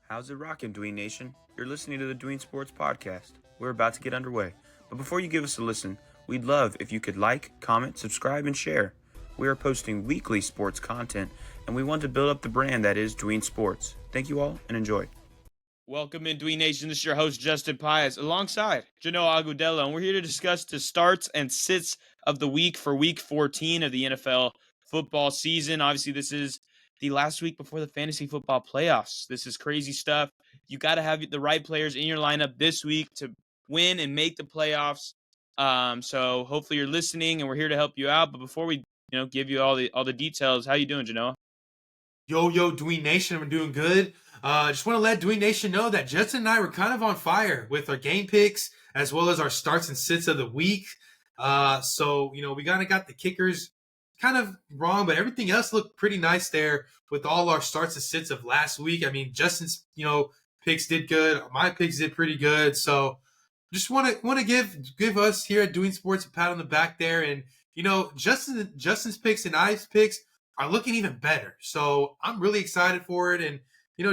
How's it rockin', Dween Nation? You're listening to the Dween Sports Podcast. We're about to get underway. But before you give us a listen, we'd love if you could like, comment, subscribe, and share. We are posting weekly sports content, and we want to build up the brand that is Dween Sports. Thank you all, and enjoy. Welcome in, Dween Nation. This is your host, Justin Pius, alongside Janoa Agudelo, and we're here to discuss the starts and sits of the week for Week 14 of the NFL football season. Obviously, this is the last week before the fantasy football playoffs. This is crazy stuff. You got to have the right players in your lineup this week to win and make the playoffs. So hopefully you're listening, and we're here to help you out. But before we, give you all the details, how you doing, Janoa? Yo, Dween Nation, I'm doing good. Just want to let Dween Nation know that Justin and I were kind of on fire with our game picks as well as our starts and sits of the week. So we kind of got the kickers kind of wrong, but everything else looked pretty nice there with all our starts and sits of last week. I mean, Justin's, picks did good. My picks did pretty good. So just want to give us here at Dween Sports a pat on the back there. And, Justin's picks and I's picks are looking even better. So I'm really excited for it. And,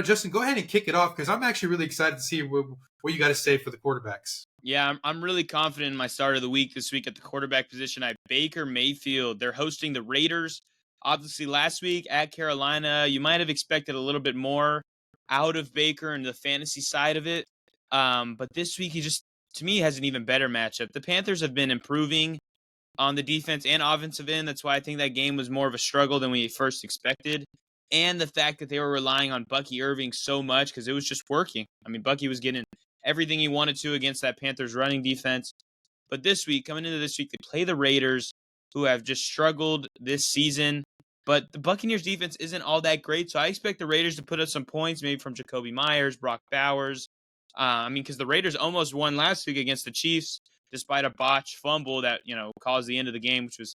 Justin, go ahead and kick it off because I'm actually really excited to see what you got to say for the quarterbacks. Yeah, I'm really confident in my start of the week this week at the quarterback position. I have Baker Mayfield. They're hosting the Raiders. Obviously, last week at Carolina, you might have expected a little bit more out of Baker and the fantasy side of it. But this week, he just, to me, has an even better matchup. The Panthers have been improving on the defense and offensive end. That's why I think that game was more of a struggle than we first expected. And the fact that they were relying on Bucky Irving so much because it was just working. I mean, Bucky was getting everything he wanted to against that Panthers running defense. But this week, coming into this week, they play the Raiders, who have just struggled this season. But the Buccaneers defense isn't all that great, so I expect the Raiders to put up some points, maybe from Jakobi Meyers, Brock Bowers. Because the Raiders almost won last week against the Chiefs, despite a botched fumble that, caused the end of the game, which was,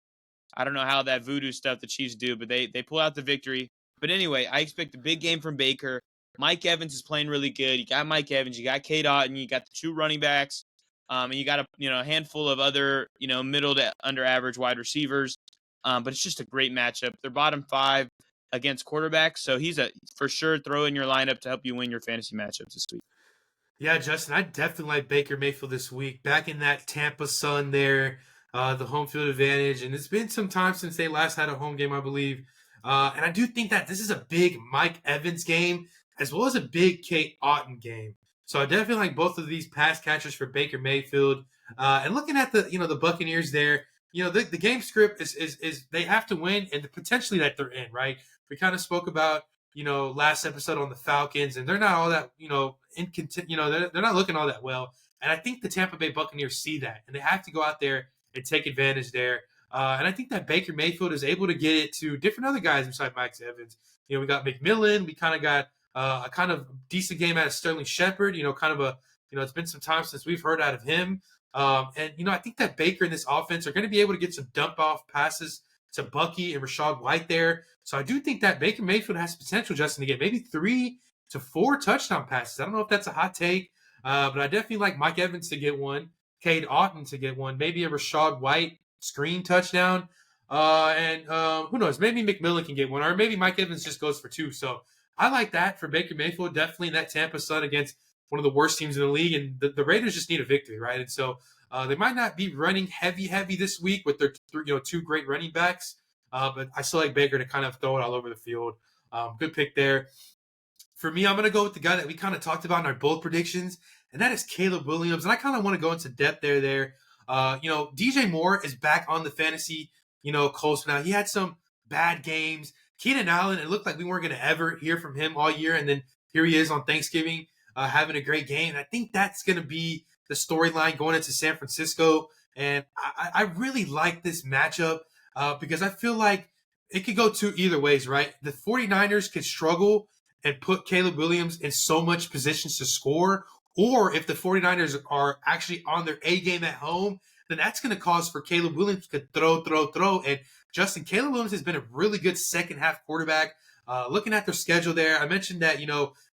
I don't know how that voodoo stuff the Chiefs do, but they pull out the victory. But anyway, I expect a big game from Baker. Mike Evans is playing really good. You got Mike Evans, you got Cade Otton, you got the two running backs, and you got a handful of other middle to under average wide receivers. But it's just a great matchup. They're bottom 5 against quarterbacks, so he's a for sure throw in your lineup to help you win your fantasy matchups this week. Yeah, Justin, I definitely like Baker Mayfield this week. Back in that Tampa Sun there, the home field advantage, and it's been some time since they last had a home game, I believe. And I do think that this is a big Mike Evans game as well as a big Cade Otton game. So I definitely like both of these pass catchers for Baker Mayfield. And looking at the Buccaneers there, the game script is they have to win and potentially that they're in, right? We kind of spoke about, last episode on the Falcons, and they're not all that, they're not looking all that well. And I think the Tampa Bay Buccaneers see that, and they have to go out there and take advantage there. And I think that Baker Mayfield is able to get it to different other guys beside Mike Evans. We got McMillan. We kind of got a kind of decent game out of Sterling Shepard. It's been some time since we've heard out of him. And I think that Baker and this offense are going to be able to get some dump off passes to Bucky and Rachaad White there. So I do think that Baker Mayfield has potential, Justin, to get maybe 3 to 4 touchdown passes. I don't know if that's a hot take, but I definitely like Mike Evans to get one, Cade Otton to get one, maybe a Rachaad White screen touchdown. And who knows? Maybe McMillan can get one, or maybe Mike Evans just goes for 2. So I like that for Baker Mayfield, definitely in that Tampa Sun against one of the worst teams in the league. And the Raiders just need a victory, right? And so they might not be running heavy this week with their 2 great running backs, but I still like Baker to kind of throw it all over the field. Good pick there. For me, I'm going to go with the guy that we kind of talked about in our bold predictions, and that is Caleb Williams. And I kind of want to go into depth there. DJ Moore is back on the fantasy, coast now. He had some bad games. Keenan Allen, it looked like we weren't going to ever hear from him all year, and then here he is on Thanksgiving having a great game. And I think that's going to be the storyline going into San Francisco. And I really like this matchup because I feel like it could go either ways, right? The 49ers could struggle and put Caleb Williams in so much positions to score, or if the 49ers are actually on their A game at home, then that's going to cause for Caleb Williams to throw. And Justin, Caleb Williams has been a really good second half quarterback. Looking at their schedule there, I mentioned that,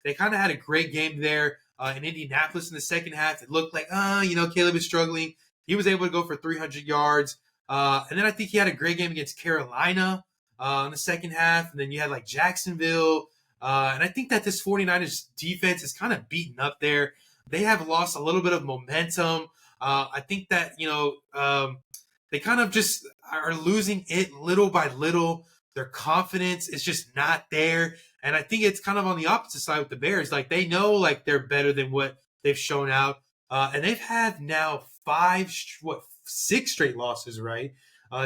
they kind of had a great game there in Indianapolis in the second half. It looked like, Caleb is struggling. He was able to go for 300 yards. And then I think he had a great game against Carolina in the second half. And then you had like Jacksonville. And I think that this 49ers defense is kind of beaten up there. They have lost a little bit of momentum. I think that, they kind of just are losing it little by little. Their confidence is just not there. And I think it's kind of on the opposite side with the Bears. Like, they know, like, they're better than what they've shown out. And they've had now six straight losses, right?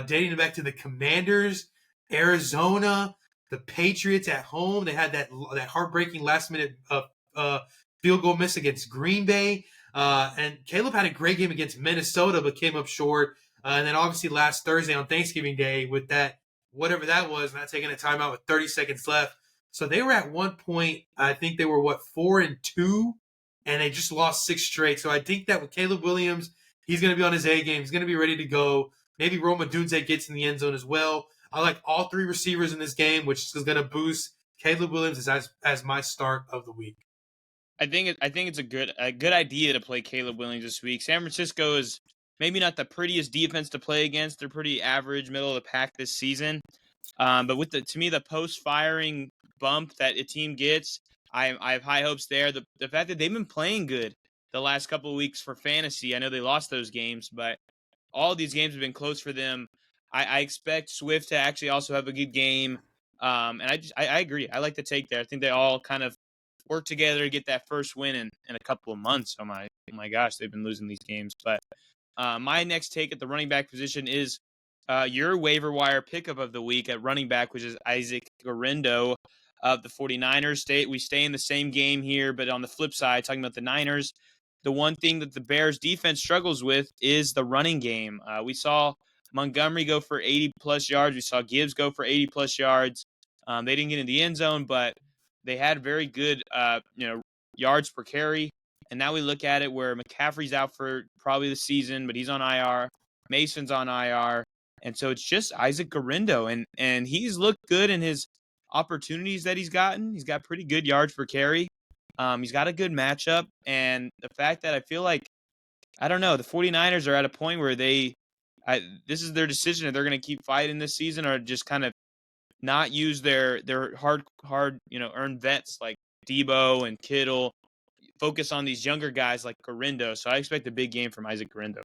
Dating back to the Commanders, Arizona, the Patriots at home. They had that heartbreaking last minute field goal miss against Green Bay. And Caleb had a great game against Minnesota, but came up short. And then obviously last Thursday on Thanksgiving Day with that, whatever that was, not taking a timeout with 30 seconds left. So they were at one point, I think they were 4-2, and they just lost 6 straight. So I think that with Caleb Williams, he's going to be on his A game. He's going to be ready to go. Maybe Roma Dunze gets in the end zone as well. I like all 3 receivers in this game, which is going to boost Caleb Williams as my start of the week. I think it's a good idea to play Caleb Williams this week. San Francisco is maybe not the prettiest defense to play against. They're pretty average, middle of the pack this season. But with to me, the post-firing bump that a team gets, I have high hopes there. The fact that they've been playing good the last couple of weeks for fantasy, I know they lost those games, but all these games have been close for them. I expect Swift to actually also have a good game. And I agree. I like the take there. I think they all kind of work together to get that first win in a couple of months. Oh my gosh, they've been losing these games. But my next take at the running back position is your waiver wire pickup of the week at running back, which is Isaac Guerendo of the 49ers. We stay in the same game here, but on the flip side, talking about the Niners, the one thing that the Bears defense struggles with is the running game. We saw Montgomery go for 80-plus yards. We saw Gibbs go for 80-plus yards. They didn't get in the end zone, but they had very good yards per carry. And now we look at it where McCaffrey's out for probably the season, but he's on IR. Mason's on IR. And so it's just Isaac Guerendo. And he's looked good in his opportunities that he's gotten. He's got pretty good yards per carry. He's got a good matchup. And the fact that I feel like, I don't know, the 49ers are at a point where this is their decision if they're going to keep fighting this season or just kind of not use their hard earned vets like Debo and Kittle, focus on these younger guys like Guerendo. So I expect a big game from Isaac Guerendo.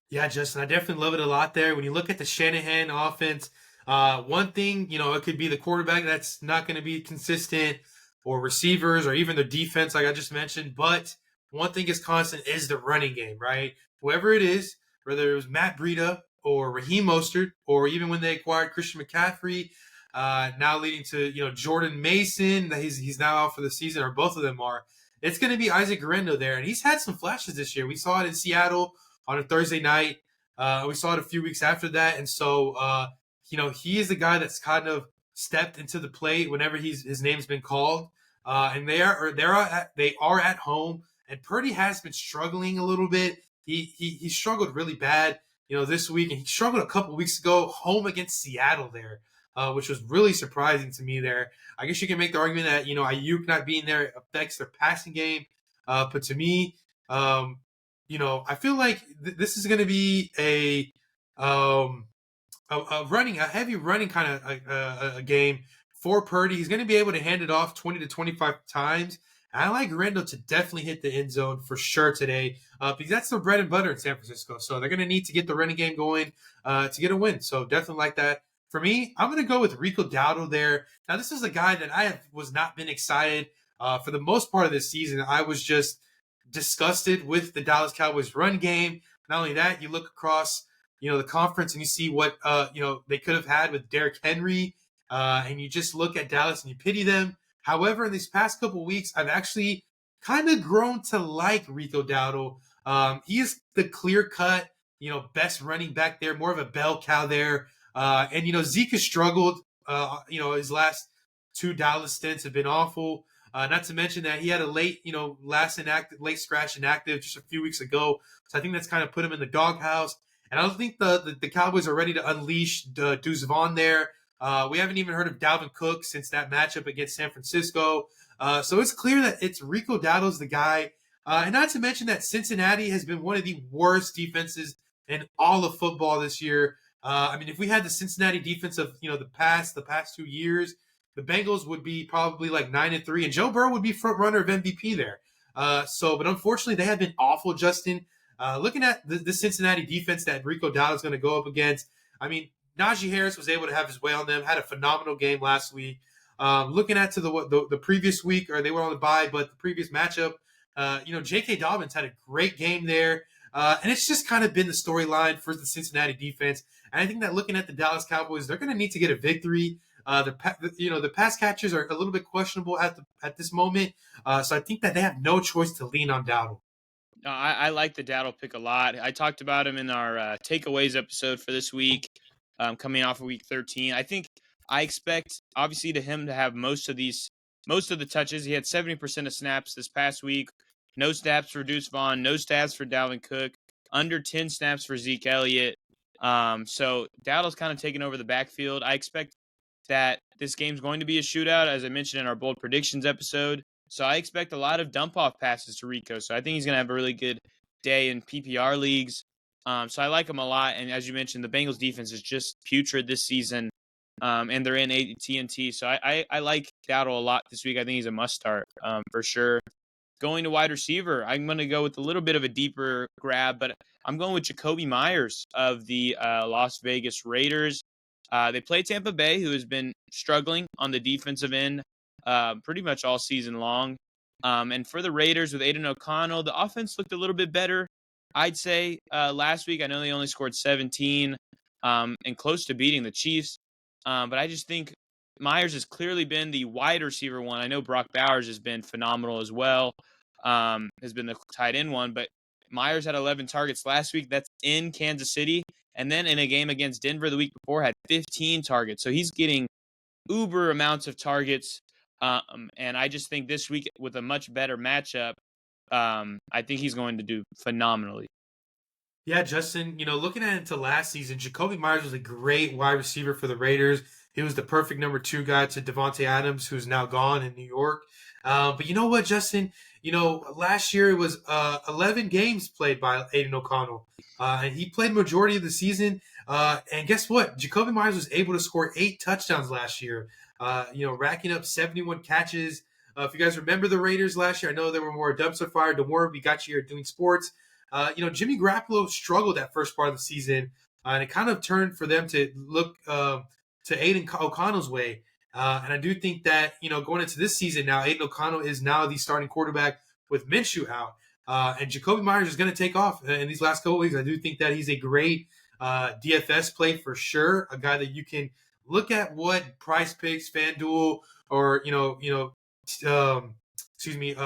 Yeah, Justin, I definitely love it a lot there. When you look at the Shanahan offense, one thing, it could be the quarterback that's not going to be consistent or receivers or even the defense like I just mentioned. But one thing is constant is the running game, right? Whoever it is, whether it was Matt Breida or Raheem Mostert or even when they acquired Christian McCaffrey, now leading to, Jordan Mason, that he's now out for the season, or both of them are. It's going to be Isaac Guerendo there. And he's had some flashes this year. We saw it in Seattle on a Thursday night. We saw it a few weeks after that. And so, he is the guy that's kind of stepped into the plate whenever his name's been called. And they are at home. And Purdy has been struggling a little bit. He struggled really bad, this week. And he struggled a couple weeks ago home against Seattle there. Which was really surprising to me there. I guess you can make the argument that, Ayuk not being there affects their passing game. But to me, I feel like this is going to be a heavy running kind of a game for Purdy. He's going to be able to hand it off 20 to 25 times. And I like Guerendo to definitely hit the end zone for sure today because that's the bread and butter in San Francisco. So they're going to need to get the running game going to get a win. So definitely like that. For me, I'm going to go with Rico Dowdle there. Now, this is a guy that I was not been excited for the most part of this season. I was just disgusted with the Dallas Cowboys run game. Not only that, you look across, the conference and you see what, they could have had with Derrick Henry. And you just look at Dallas and you pity them. However, in these past couple of weeks, I've actually kind of grown to like Rico Dowdle. He is the clear-cut, best running back there, more of a bell cow there. And Zeke has struggled. His last 2 Dallas stints have been awful. Not to mention that he had a late scratch inactive just a few weeks ago. So I think that's kind of put him in the doghouse. And I don't think the Cowboys are ready to unleash Deuce Vaughn there. We haven't even heard of Dalvin Cook since that matchup against San Francisco. So it's clear that it's Rico Dowdle's the guy. And not to mention that Cincinnati has been one of the worst defenses in all of football this year. If we had the Cincinnati defense of, the past 2 years, the Bengals would be probably like 9-3, and Joe Burrow would be front runner of MVP there. But unfortunately, they have been awful, Justin. Looking at the Cincinnati defense that Rico Dowdle is going to go up against, I mean, Najee Harris was able to have his way on them, had a phenomenal game last week. Looking at to the previous week, or they were on the bye, but the previous matchup, J.K. Dobbins had a great game there. And it's just kind of been the storyline for the Cincinnati defense. And I think that looking at the Dallas Cowboys, they're going to need to get a victory. The pass catchers are a little bit questionable at this moment. So I think that they have no choice to lean on Dowdle. I like the Dowdle pick a lot. I talked about him in our takeaways episode for this week, coming off of week 13. I expect obviously him to have most of the touches. He had 70% of snaps this past week. No snaps for Deuce Vaughn, no snaps for Dalvin Cook, under 10 snaps for Zeke Elliott. So Dowdle's kind of taking over the backfield. I expect that this game's going to be a shootout, as I mentioned in our bold predictions episode. So I expect a lot of dump-off passes to Rico. So I think he's going to have a really good day in PPR leagues. So I like him a lot. And as you mentioned, the Bengals defense is just putrid this season, and they're in AT&T. So I like Dowdle a lot this week. I think he's a must-start for sure. Going to wide receiver, I'm going to go with a little bit of a deeper grab, but I'm going with Jakobi Meyers of the Las Vegas Raiders. They play Tampa Bay, who has been struggling on the defensive end pretty much all season long. And for the Raiders with Aiden O'Connell, the offense looked a little bit better, I'd say, last week. I know they only scored 17 and close to beating the Chiefs. But I just think Meyers has clearly been the wide receiver one. I know Brock Bowers has been phenomenal as well, has been the tight end one, but Meyers had 11 targets last week. That's in Kansas City. And then in a game against Denver the week before, had 15 targets. So he's getting uber amounts of targets. And I just think this week with a much better matchup, I think he's going to do phenomenally. Yeah, Justin, looking at into last season, Jakobi Meyers was a great wide receiver for the Raiders. He was the perfect number 2 guy to Devontae Adams, who's now gone in New York. But you know what, Justin? Last year it was 11 games played by Aiden O'Connell. And he played majority of the season. And guess what? Jakobi Meyers was able to score 8 touchdowns last year, racking up 71 catches. If you guys remember the Raiders last year, I know they were more a dumpster fire. Don't worry, we got you here doing sports. Jimmy Garoppolo struggled that first part of the season, and it kind of turned for them to look to Aiden O'Connell's way. And I do think that, going into this season now, Aiden O'Connell is now the starting quarterback with Minshew out. And Jakobi Meyers is going to take off in these last couple of weeks. I do think that he's a great DFS play for sure, a guy that you can look at what Price Picks, FanDuel, or,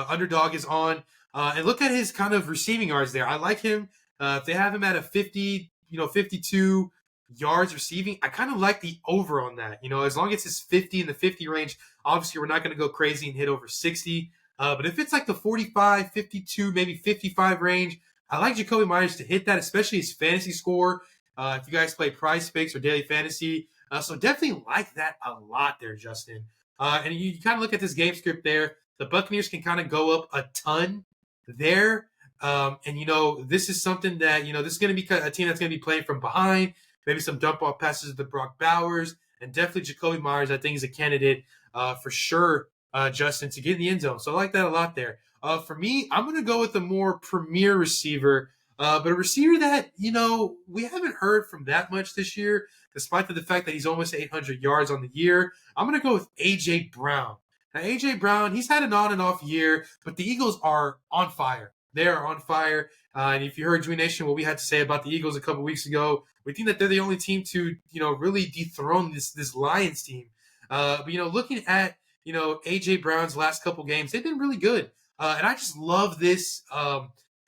Underdog is on. And look at his kind of receiving yards there. I like him. If they have him at a 52 yards receiving, I kind of like the over on that. As long as it's 50 in the 50 range, obviously we're not going to go crazy and hit over 60. But if it's like the 45, 52, maybe 55 range, I like Jakobi Meyers to hit that, especially his fantasy score. If you guys play Prize Picks or Daily Fantasy. So definitely like that a lot there, Justin. And you kind of look at this game script there. The Buccaneers can kind of go up a ton there. This is something that, this is going to be a team that's going to be playing from behind, maybe some dump off passes to Brock Bowers, and definitely Jakobi Meyers, I think, is a candidate for sure, Justin, to get in the end zone. So I like that a lot there. For me, I'm going to go with a more premier receiver, but a receiver that, we haven't heard from that much this year, despite the fact that he's almost 800 yards on the year. I'm going to go with A.J. Brown. Now, A.J. Brown, he's had an on and off year, but the Eagles are on fire. They are on fire. And if you heard Drew Nation, what we had to say about the Eagles a couple weeks ago, we think that they're the only team to, really dethrone this Lions team. But looking at, A.J. Brown's last couple games, they've been really good. And I just love this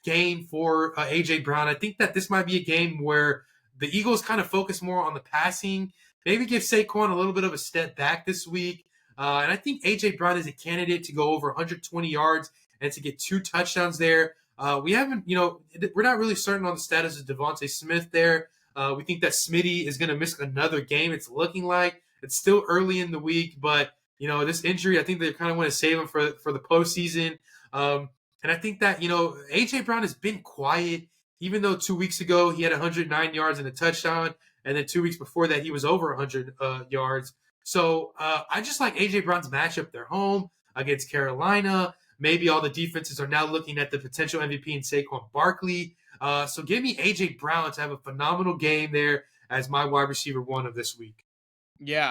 game for A.J. Brown. I think that this might be a game where the Eagles kind of focus more on the passing, maybe give Saquon a little bit of a step back this week. And I think A.J. Brown is a candidate to go over 120 yards and to get 2 touchdowns there. We haven't, we're not really certain on the status of Devontae Smith there. We think that Smitty is going to miss another game. It's looking like it's still early in the week, but, this injury, I think they kind of want to save him for the postseason. And I think that, A.J. Brown has been quiet, even though 2 weeks ago he had 109 yards and a touchdown. And then 2 weeks before that, he was over 100 yards. So I just like A.J. Brown's matchup. They're home against Carolina. Maybe all the defenses are now looking at the potential MVP in Saquon Barkley. So give me A.J. Brown to have a phenomenal game there as my wide receiver one of this week. Yeah,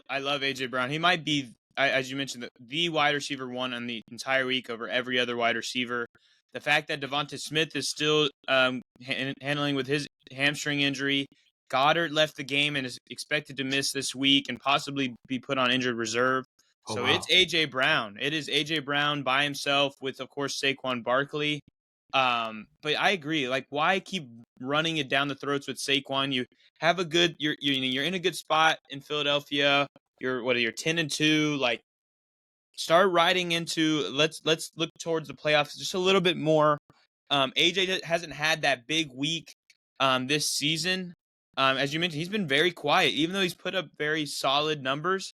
I love AJ Brown. He might be, as you mentioned, the wide receiver one on the entire week over every other wide receiver. The fact that Devonta Smith is still handling with his hamstring injury, Goddard left the game and is expected to miss this week and possibly be put on injured reserve. Oh, So wow. it's AJ Brown. It is AJ Brown by himself with, of course, Saquon Barkley. But I agree. Like, why keep running it down the throats with Saquon? You have a good. You're in a good spot in Philadelphia. You're 10-2. Like, start riding into. Let's look towards the playoffs just a little bit more. AJ hasn't had that big week this season. As you mentioned, he's been very quiet, even though he's put up very solid numbers.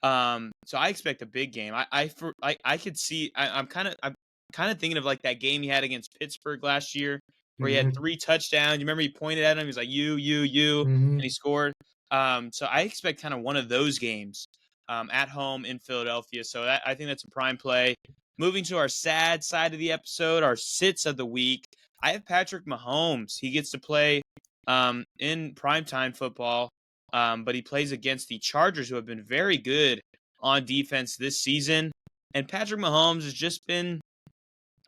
So I expect a big game. I could see. I'm kind of thinking of like that game he had against Pittsburgh last year, where he had Mm-hmm. 3 touchdowns. You remember he pointed at him. He was like, you, Mm-hmm. and he scored. So I expect kind of one of those games at home in Philadelphia. So I think that's a prime play. Moving to our sad side of the episode, our sits of the week. I have Patrick Mahomes. He gets to play in primetime football, but he plays against the Chargers, who have been very good on defense this season. And Patrick Mahomes has just been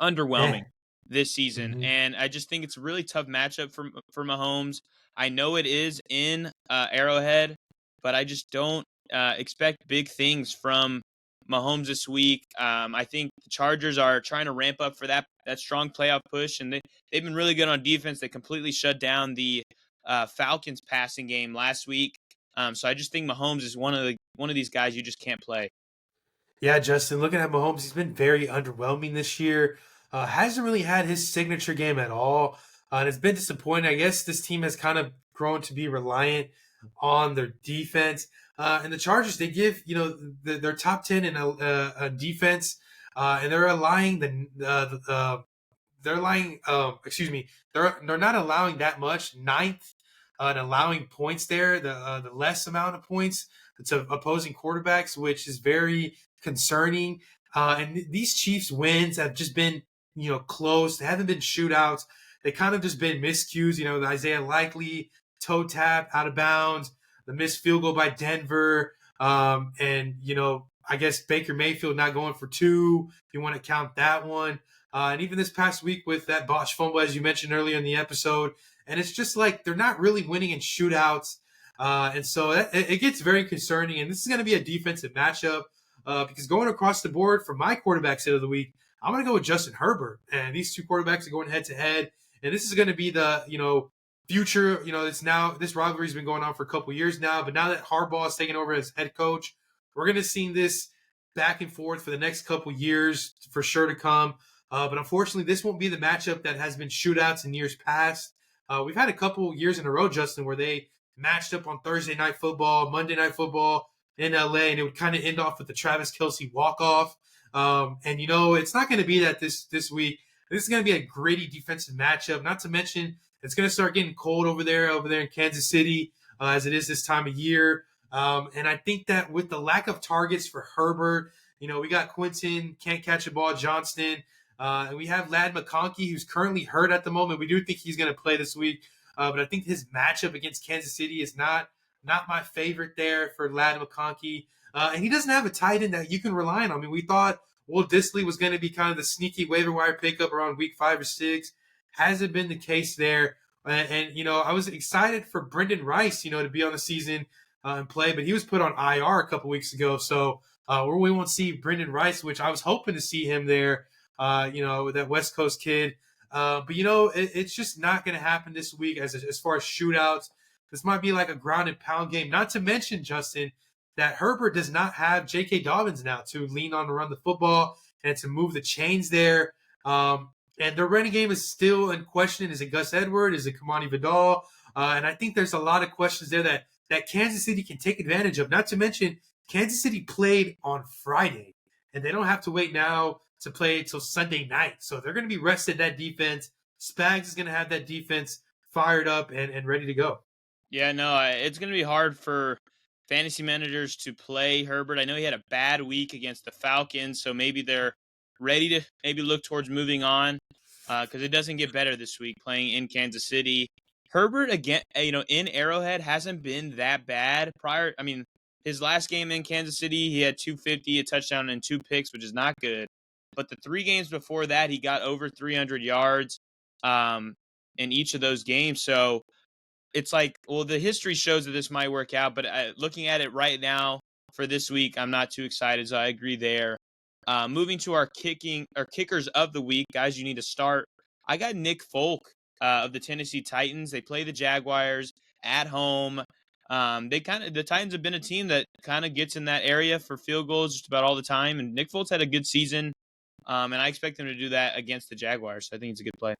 Yeah. underwhelming this season, Mm-hmm. and I just think it's a really tough matchup for Mahomes. I know it is in Arrowhead, but I just don't expect big things from Mahomes this week. I think the Chargers are trying to ramp up for that strong playoff push, and they've been really good on defense. They completely shut down the Falcons passing game last week. So I just think Mahomes is one of these guys you just can't play. Yeah, Justin, looking at Mahomes, he's been very underwhelming this year. Hasn't really had his signature game at all. And it's been disappointing. I guess this team has kind of grown to be reliant on their defense. And the Chargers, they give, their top 10 in a defense, and they're allowing they're allowing, excuse me, they're not allowing that much. Ninth, and allowing points there, the less amount of points to opposing quarterbacks, which is very concerning. And these Chiefs wins have just been, close. They haven't been shootouts. They kind of just been miscues. The Isaiah Likely toe tap out of bounds, the missed field goal by Denver, and I guess Baker Mayfield not going for 2. If you want to count that one. And even this past week with that botched fumble, as you mentioned earlier in the episode, and it's just like they're not really winning in shootouts. And so it gets very concerning. And this is going to be a defensive matchup because going across the board for my quarterback sit of the week, I'm going to go with Justin Herbert. And these two quarterbacks are going head to head. And this is going to be the, future. This rivalry's been going on for a couple years now. But now that Harbaugh is taking over as head coach, we're going to see this back and forth for the next couple years for sure to come. But unfortunately, this won't be the matchup that has been shootouts in years past. We've had a couple years in a row, Justin, where they matched up on Thursday Night Football, Monday Night Football in LA, and it would kind of end off with the Travis Kelce walk-off. And, it's not going to be that this week. This is going to be a gritty defensive matchup, not to mention it's going to start getting cold over there in Kansas City, as it is this time of year. And I think that with the lack of targets for Herbert, we got Quinton, can't catch a ball, Johnston. And we have Ladd McConkey, who's currently hurt at the moment. We do think he's going to play this week. But I think his matchup against Kansas City is not my favorite there for Ladd McConkey. And he doesn't have a tight end that you can rely on. I mean, we thought Will Dissly was going to be kind of the sneaky waiver wire pickup around week 5 or 6. Hasn't been the case there. And I was excited for Brendan Rice, to be on the season and play. But he was put on IR a couple weeks ago. So we won't see Brendan Rice, which I was hoping to see him there. That West Coast kid. But it's just not going to happen this week as far as shootouts. This might be like a ground and pound game. Not to mention, Justin, that Herbert does not have J.K. Dobbins now to lean on to run the football and to move the chains there. And their running game is still in question. Is it Gus Edwards? Is it Kamani Vidal? And I think there's a lot of questions there that Kansas City can take advantage of. Not to mention, Kansas City played on Friday, and they don't have to wait now to play until Sunday night. So they're going to be rested, that defense. Spags is going to have that defense fired up and ready to go. Yeah, no, it's going to be hard for fantasy managers to play Herbert. I know he had a bad week against the Falcons, so maybe they're ready to maybe look towards moving on because it doesn't get better this week playing in Kansas City. Herbert, again, in Arrowhead hasn't been that bad prior. I mean, his last game in Kansas City, he had 250, a touchdown, and 2 picks, which is not good. But the 3 games before that, he got over 300 yards in each of those games. So it's like, well, the history shows that this might work out. But looking at it right now for this week, I'm not too excited. So I agree there. Moving to our kickers of the week, guys, you need to start. I got Nick Folk of the Tennessee Titans. They play the Jaguars at home. The Titans have been a team that kind of gets in that area for field goals just about all the time. And Nick Folt's had a good season. And I expect them to do that against the Jaguars. So I think it's a good play.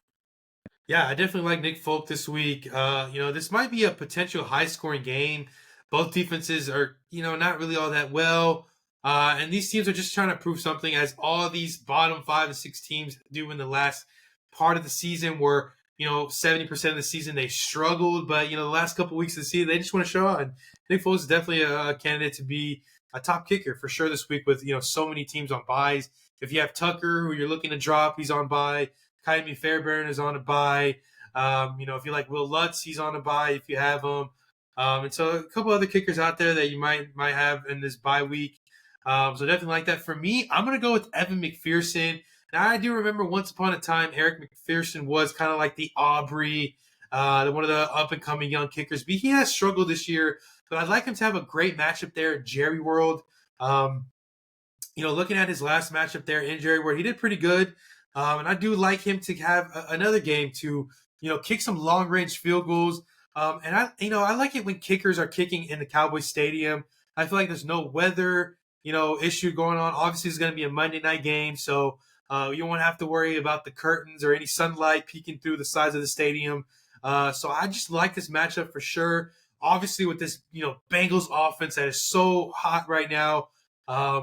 Yeah, I definitely like Nick Folk this week. This might be a potential high-scoring game. Both defenses are, not really all that well. And these teams are just trying to prove something, as all these bottom 5 and 6 teams do in the last part of the season, where 70% of the season they struggled, but the last couple weeks of the season they just want to show out. And Nick Foles is definitely a candidate to be a top kicker for sure this week, with so many teams on buys. If you have Tucker, who you're looking to drop, he's on buy. Kyrie Fairbairn is on a buy. If you like Will Lutz, he's on a buy if you have him. And so a couple other kickers out there that you might have in this bye week. So definitely like that. For me, I'm going to go with Evan McPherson. Now, I do remember once upon a time, Eric McPherson was kind of like the Aubrey, one of the up-and-coming young kickers. But he has struggled this year. But I'd like him to have a great matchup there at Jerry World. Looking at his last matchup there in Jerry World, he did pretty good. And I do like him to have another game to, kick some long-range field goals. And I like it when kickers are kicking in the Cowboys Stadium. I feel like there's no weather, issue going on. Obviously, it's going to be a Monday night game, so you won't have to worry about the curtains or any sunlight peeking through the sides of the stadium. So I just like this matchup for sure. Obviously, with this, Bengals offense that is so hot right now,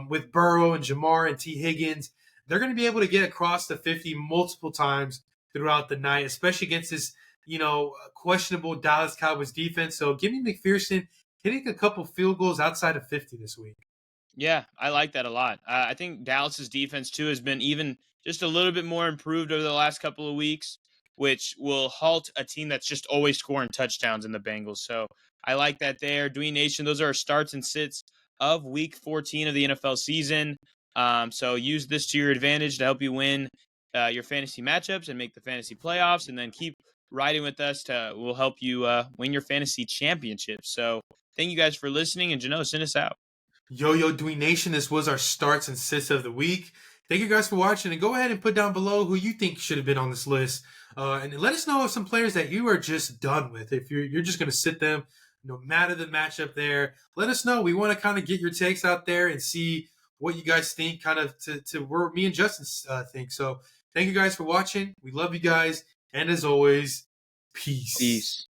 with Burrow and Jamar and T. Higgins, they're going to be able to get across the 50 multiple times throughout the night, especially against this, questionable Dallas Cowboys defense. So give me McPherson hitting a couple field goals outside of 50 this week. Yeah, I like that a lot. I think Dallas's defense, too, has been even just a little bit more improved over the last couple of weeks, which will halt a team that's just always scoring touchdowns in the Bengals. So I like that there. Dwayne Nation, those are our starts and sits of Week 14 of the NFL season. So use this to your advantage to help you win your fantasy matchups and make the fantasy playoffs, and then keep riding with us. We'll help you win your fantasy championship. So thank you guys for listening, and Jano, send us out. Yo, Dwayne Nation, this was our starts and sits of the week. Thank you guys for watching, and go ahead and put down below who you think should have been on this list. And let us know of some players that you are just done with. If you're just going to sit them, no matter the matchup there, let us know. We want to kind of get your takes out there and see what you guys think, kind of to where me and Justin think. So thank you guys for watching. We love you guys. And as always, peace.